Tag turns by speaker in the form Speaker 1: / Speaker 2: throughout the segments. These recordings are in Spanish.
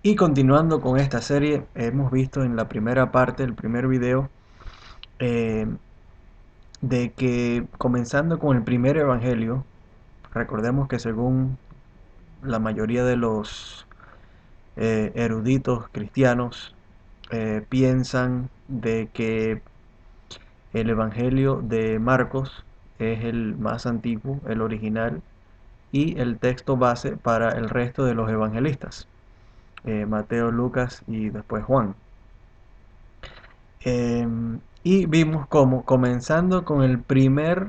Speaker 1: Y continuando con esta serie, hemos visto en la primera parte, el primer video, eh, de que comenzando con el primer evangelio, recordemos que según la mayoría de los eruditos cristianos, piensan de que el evangelio de Marcos es el más antiguo, el original, y el texto base para el resto de los evangelistas, Mateo, Lucas y después Juan. Y vimos cómo, comenzando con el primer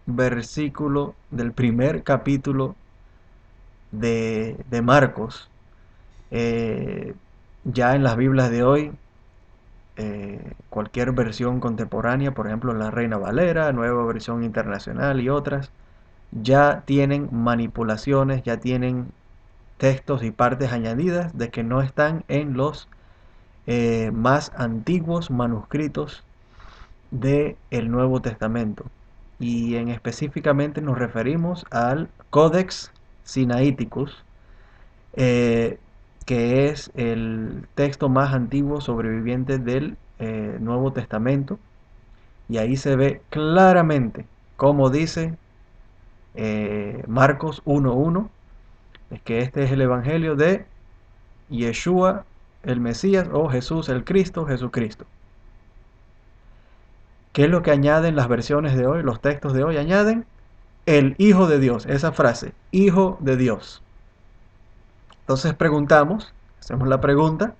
Speaker 1: versículo del primer capítulo de Marcos, eh, ya en las Biblias de hoy, cualquier versión contemporánea, por ejemplo la Reina Valera, Nueva Versión Internacional y otras, ya tienen manipulaciones, ya tienen textos y partes añadidas de que no están en los más antiguos manuscritos del Nuevo Testamento. Y en específicamente nos referimos al Codex Sinaiticus, eh, que es el texto más antiguo sobreviviente del Nuevo Testamento. Y ahí se ve claramente, como dice Marcos 1.1, es que este es el Evangelio de Yeshua, el Mesías, o Jesús el Cristo, Jesucristo. ¿Qué es lo que añaden las versiones de hoy, los textos de hoy? Añaden el Hijo de Dios, esa frase, Hijo de Dios. Entonces preguntamos, hacemos la pregunta,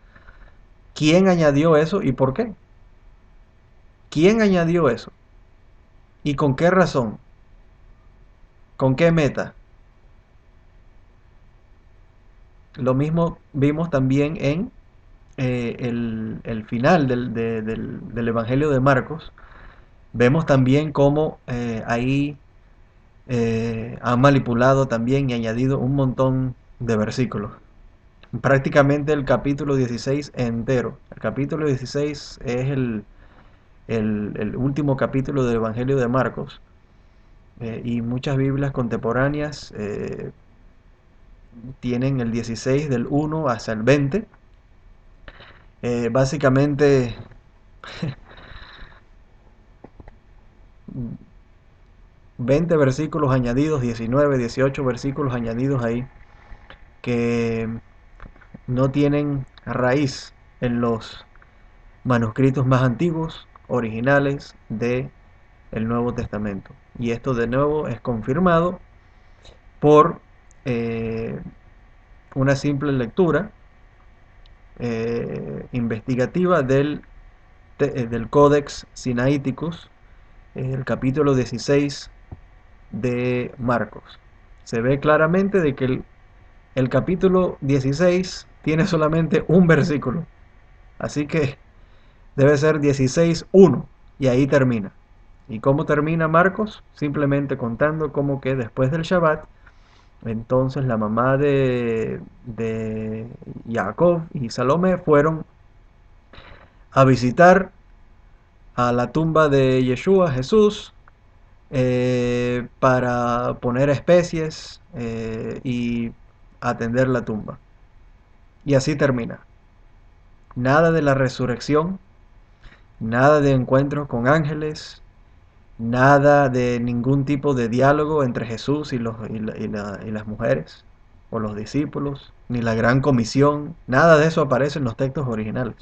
Speaker 1: ¿quién añadió eso y por qué? ¿Quién añadió eso? ¿Y con qué razón? ¿Con qué meta? Lo mismo vimos también en el final del Evangelio de Marcos. Vemos también cómo ahí han manipulado también y añadido un montón de versículos. Prácticamente el capítulo 16 entero. El capítulo 16 es el último capítulo del Evangelio de Marcos. Y muchas Biblias contemporáneas tienen el 16 del 1 hasta el 20. Básicamente 20 versículos añadidos, 19, 18 versículos añadidos ahí que no tienen raíz en los manuscritos más antiguos, originales de el Nuevo Testamento. Y esto de nuevo es confirmado por una simple lectura investigativa del Codex Sinaiticus, el capítulo 16 de Marcos. Se ve claramente de que el capítulo 16 tiene solamente un versículo. Así que debe ser 16.1 y ahí termina. ¿Y cómo termina Marcos? Simplemente contando como que después del Shabbat, entonces la mamá de Jacob y Salomé fueron a visitar a la tumba de Yeshua, Jesús, para poner especies y atender la tumba. Y así termina. Nada de la resurrección, nada de encuentros con ángeles, nada de ningún tipo de diálogo entre Jesús y las mujeres o los discípulos, ni la gran comisión, nada de eso aparece en los textos originales.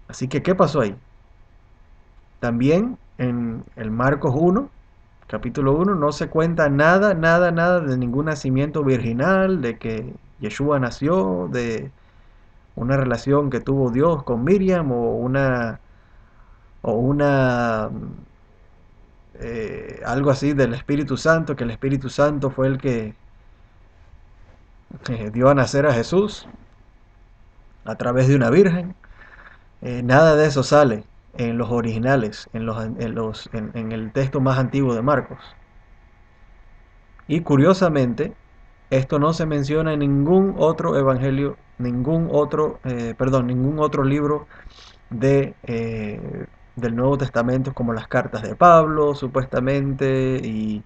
Speaker 1: Así que, ¿qué pasó ahí? También en el Marcos 1, capítulo 1, no se cuenta nada, nada, nada de ningún nacimiento virginal, de que Yeshua nació, de una relación que tuvo Dios con Miriam o una algo así del Espíritu Santo, que el Espíritu Santo fue el que dio a nacer a Jesús a través de una virgen. Nada de eso sale en los originales, en el texto más antiguo de Marcos. Y curiosamente, esto no se menciona en ningún otro evangelio, ningún otro libro del Nuevo Testamento, como las cartas de Pablo, supuestamente, y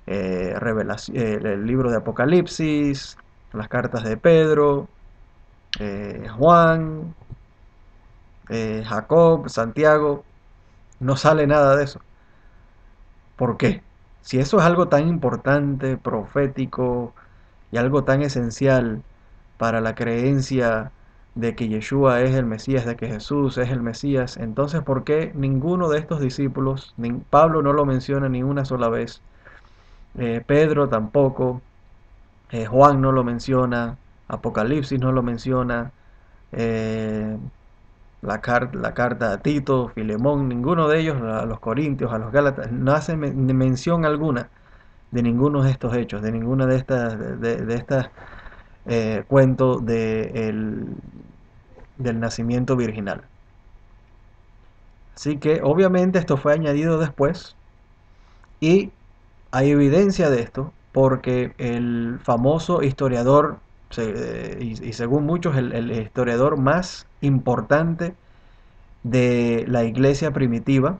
Speaker 1: el libro de Apocalipsis, las cartas de Pedro. Juan, Jacob, Santiago, no sale nada de eso. ¿Por qué? Si eso es algo tan importante, profético y algo tan esencial para la creencia de que Yeshua es el Mesías, de que Jesús es el Mesías, entonces ¿por qué ninguno de estos discípulos, Pablo no lo menciona ni una sola vez, Pedro tampoco, Juan no lo menciona, Apocalipsis no lo menciona, eh, la carta a Tito, Filemón, ninguno de ellos, a los Corintios, a los Gálatas, no hace mención alguna de ninguno de estos hechos, de ninguna de estas cuentos del nacimiento virginal. Así que obviamente esto fue añadido después y hay evidencia de esto porque el famoso historiador, y según muchos el historiador más importante de la iglesia primitiva,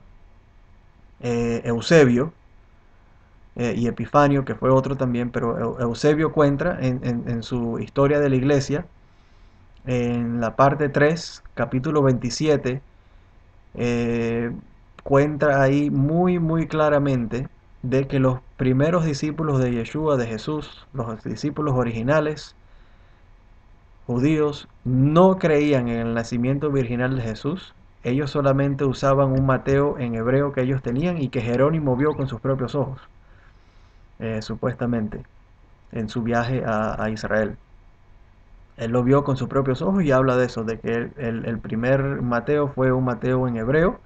Speaker 1: Eusebio, y Epifanio, que fue otro también, pero Eusebio cuenta en su historia de la iglesia, en la parte 3 capítulo 27, eh, cuenta ahí muy, muy claramente de que los primeros discípulos de Yeshua, de Jesús, los discípulos originales, judíos, no creían en el nacimiento virginal de Jesús. Ellos solamente usaban un Mateo en hebreo que ellos tenían y que Jerónimo vio con sus propios ojos, supuestamente, en su viaje a Israel. Él lo vio con sus propios ojos y habla de eso, de que el primer Mateo fue un Mateo en hebreo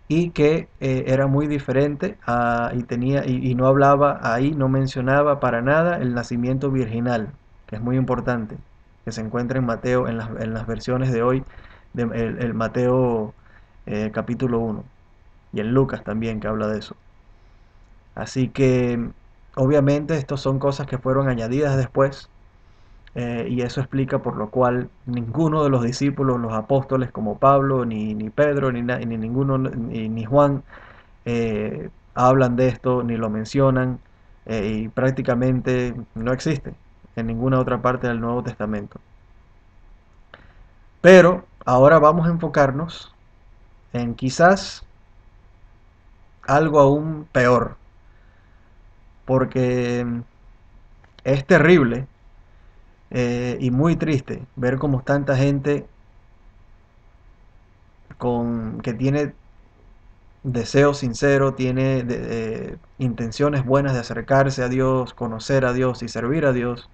Speaker 1: y que era muy diferente y no hablaba ahí, no mencionaba para nada el nacimiento virginal, que es muy importante, que se encuentra en Mateo, en las versiones de hoy, el Mateo capítulo 1 y en Lucas también que habla de eso. Así que obviamente estas son cosas que fueron añadidas después, y eso explica por lo cual ninguno de los discípulos, los apóstoles como Pablo, ni Pedro, ni ninguno, ni Juan, hablan de esto, ni lo mencionan, y prácticamente no existe en ninguna otra parte del Nuevo Testamento. Pero ahora vamos a enfocarnos en quizás algo aún peor, porque es terrible, y muy triste ver cómo tanta gente que tiene deseo sincero, tiene intenciones buenas de acercarse a Dios, conocer a Dios y servir a Dios,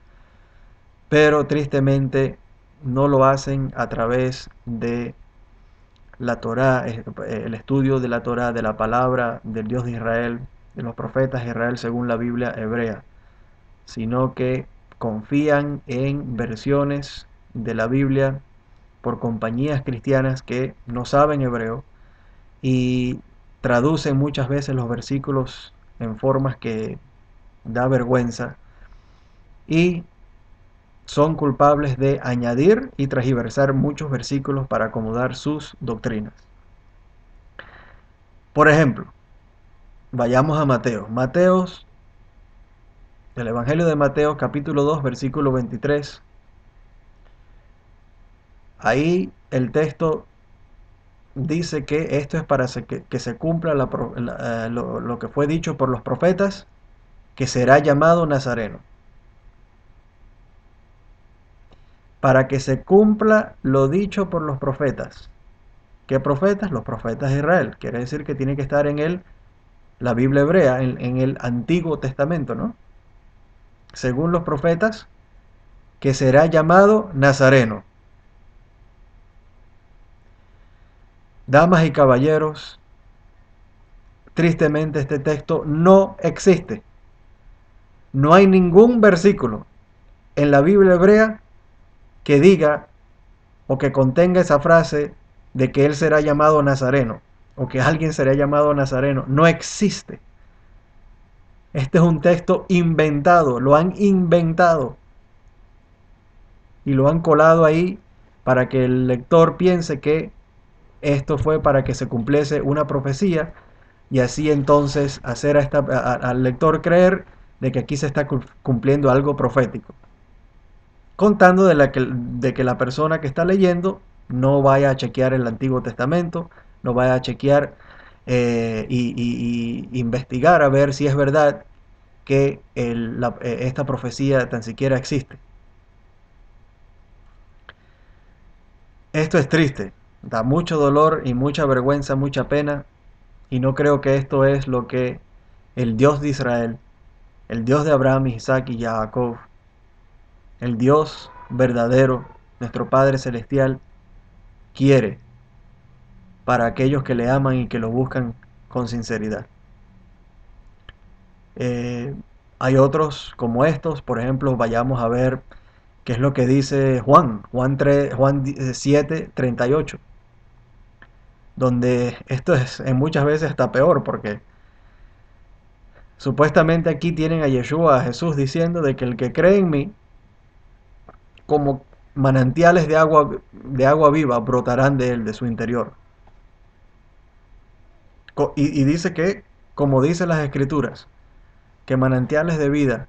Speaker 1: pero tristemente no lo hacen a través de la Torá, el estudio de la Torá, de la palabra del Dios de Israel, de los profetas de Israel según la Biblia hebrea, sino que confían en versiones de la Biblia por compañías cristianas que no saben hebreo y traducen muchas veces los versículos en formas que da vergüenza y son culpables de añadir y transversar muchos versículos para acomodar sus doctrinas. Por ejemplo, vayamos a Mateo. El Evangelio de Mateo, capítulo 2, versículo 23. Ahí el texto dice que esto es para que se cumpla lo que fue dicho por los profetas, que será llamado Nazareno. Para que se cumpla lo dicho por los profetas. ¿Qué profetas? Los profetas de Israel. Quiere decir que tiene que estar en la Biblia hebrea, en el Antiguo Testamento, ¿no? Según los profetas, que será llamado Nazareno. Damas y caballeros, tristemente este texto no existe. No hay ningún versículo en la Biblia hebrea que diga o que contenga esa frase de que él será llamado Nazareno o que alguien será llamado Nazareno. No existe. Este es un texto inventado, lo han inventado y lo han colado ahí para que el lector piense que esto fue para que se cumpliese una profecía y así entonces hacer al lector creer de que aquí se está cumpliendo algo profético. contando de que la persona que está leyendo no vaya a chequear el Antiguo Testamento, no vaya a chequear y investigar a ver si es verdad que esta profecía tan siquiera existe. Esto es triste, da mucho dolor y mucha vergüenza, mucha pena, y no creo que esto es lo que el Dios de Israel, el Dios de Abraham, Isaac y Jacob, el Dios verdadero, nuestro Padre Celestial, quiere para aquellos que le aman y que lo buscan con sinceridad. Eh, Hay otros como estos, por ejemplo, vayamos a ver qué es lo que dice Juan 3, Juan 7, 38, donde esto es en muchas veces está peor, porque supuestamente aquí tienen a Yeshua, a Jesús, diciendo de que el que cree en mí, como manantiales de agua viva brotarán de él, de su interior. Y dice que, como dicen las escrituras, que manantiales de vida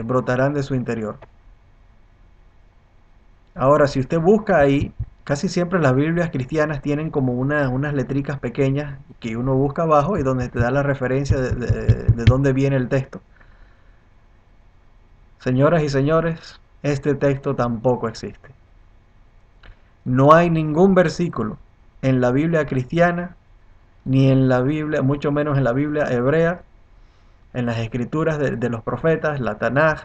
Speaker 1: brotarán de su interior. Ahora, si usted busca ahí, casi siempre las Biblias cristianas tienen como unas letricas pequeñas que uno busca abajo y donde te da la referencia de dónde viene el texto. Señoras y señores, este texto tampoco existe. No hay ningún versículo en la Biblia cristiana, ni en la Biblia, mucho menos en la Biblia hebrea, en las escrituras de los profetas, la Tanaj,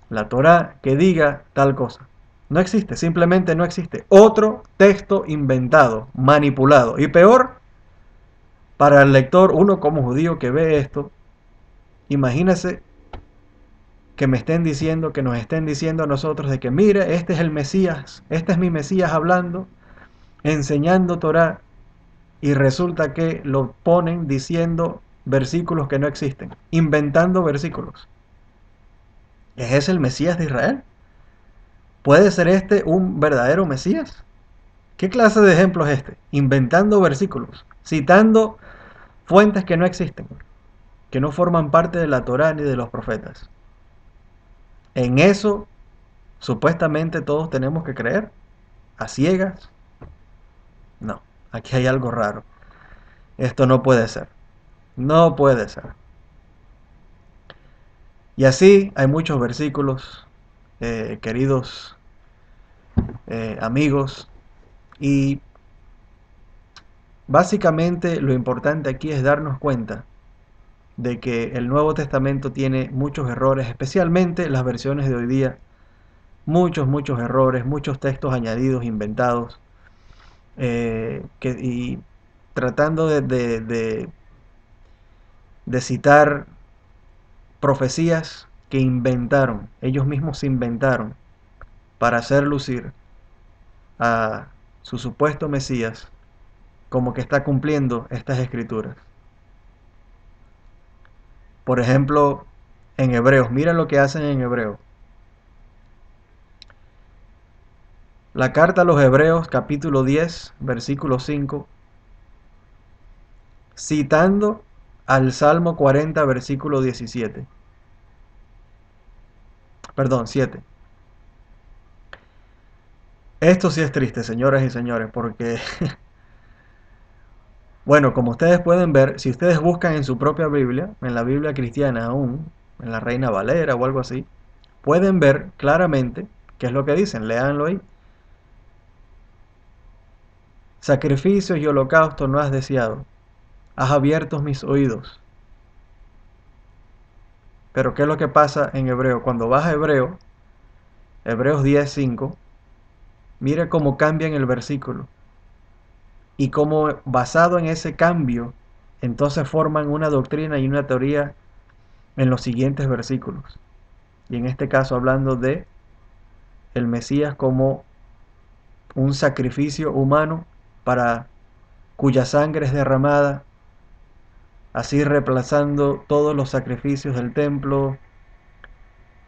Speaker 1: la Torá, que diga tal cosa. No existe, simplemente no existe. Otro texto inventado, manipulado. Y peor, para el lector, uno como judío que ve esto, imagínese que me estén diciendo, que nos estén diciendo a nosotros de que mire, este es el Mesías, este es mi Mesías hablando, enseñando Torá, y resulta que lo ponen diciendo versículos que no existen, inventando versículos. ¿Es ese el Mesías de Israel? ¿Puede ser este un verdadero Mesías? ¿Qué clase de ejemplo es este? Inventando versículos, citando fuentes que no existen, que no forman parte de la Torá ni de los profetas. En eso, supuestamente todos tenemos que creer, a ciegas. No, aquí hay algo raro. Esto no puede ser. No puede ser. Y así hay muchos versículos, queridos amigos, y básicamente lo importante aquí es darnos cuenta de que el Nuevo Testamento tiene muchos errores, especialmente las versiones de hoy día, muchos errores, muchos textos añadidos, inventados, y tratando de citar profecías que inventaron, ellos mismos se inventaron para hacer lucir a su supuesto Mesías como que está cumpliendo estas escrituras. Por ejemplo, en Hebreos, mira lo que hacen en Hebreos. La carta a los Hebreos, capítulo 10, versículo 5, citando al Salmo 40, versículo 17. Perdón, 7. Esto sí es triste, señoras y señores, porque, bueno, como ustedes pueden ver, si ustedes buscan en su propia Biblia, en la Biblia cristiana aún, en la Reina Valera o algo así, pueden ver claramente qué es lo que dicen, léanlo ahí. Sacrificios y holocausto no has deseado, has abierto mis oídos. Pero ¿qué es lo que pasa en Hebreo? Cuando vas a Hebreo, Hebreos 10:5, mire cómo cambian el versículo y cómo basado en ese cambio, entonces forman una doctrina y una teoría en los siguientes versículos. Y en este caso hablando de el Mesías como un sacrificio humano para cuya sangre es derramada, así reemplazando todos los sacrificios del templo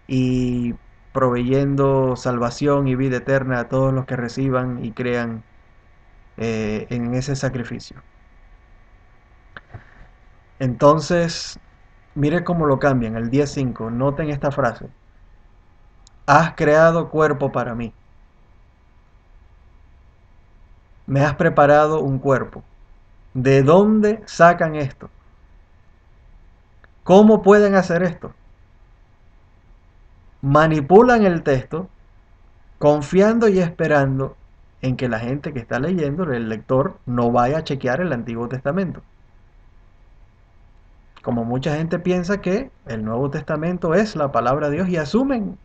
Speaker 1: y proveyendo salvación y vida eterna a todos los que reciban y crean en ese sacrificio. Entonces, mire cómo lo cambian, el 10:5. Noten esta frase. has creado cuerpo para mí, me has preparado un cuerpo. ¿De dónde sacan esto? ¿Cómo pueden hacer esto? Manipulan el texto confiando y esperando en que la gente que está leyendo, el lector, no vaya a chequear el Antiguo Testamento. Como mucha gente piensa que el Nuevo Testamento es la palabra de Dios y asumen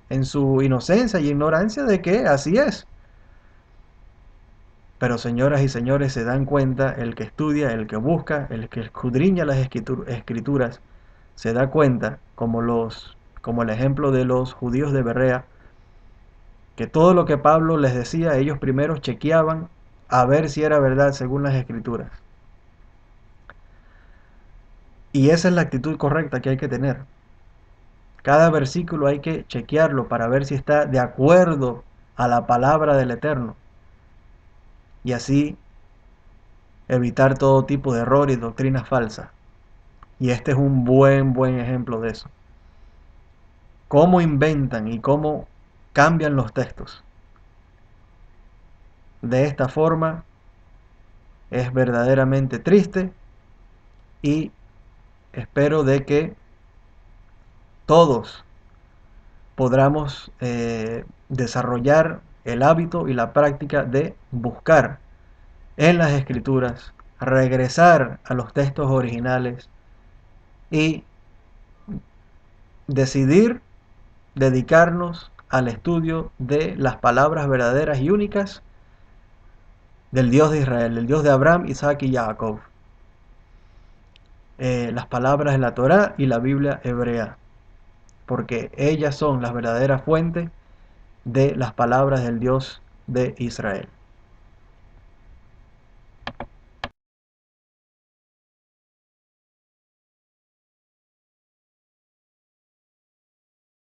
Speaker 1: en su inocencia y ignorancia de que así es. Pero señoras y señores, se dan cuenta, el que estudia, el que busca, el que escudriña las escrituras, se da cuenta, como el ejemplo de los judíos de Berea, que todo lo que Pablo les decía, ellos primero chequeaban a ver si era verdad según las escrituras. Y esa es la actitud correcta que hay que tener. Cada versículo hay que chequearlo para ver si está de acuerdo a la palabra del Eterno. Y así evitar todo tipo de error y doctrinas falsas. Y este es un buen ejemplo de eso. Cómo inventan y cómo cambian los textos. De esta forma es verdaderamente triste y espero de que todos podamos desarrollar el hábito y la práctica de buscar en las escrituras, regresar a los textos originales y decidir dedicarnos al estudio de las palabras verdaderas y únicas del Dios de Israel, del Dios de Abraham, Isaac y Jacob. Las palabras de la Torá y la Biblia hebrea, porque ellas son las verdaderas fuentes de las palabras del Dios de Israel.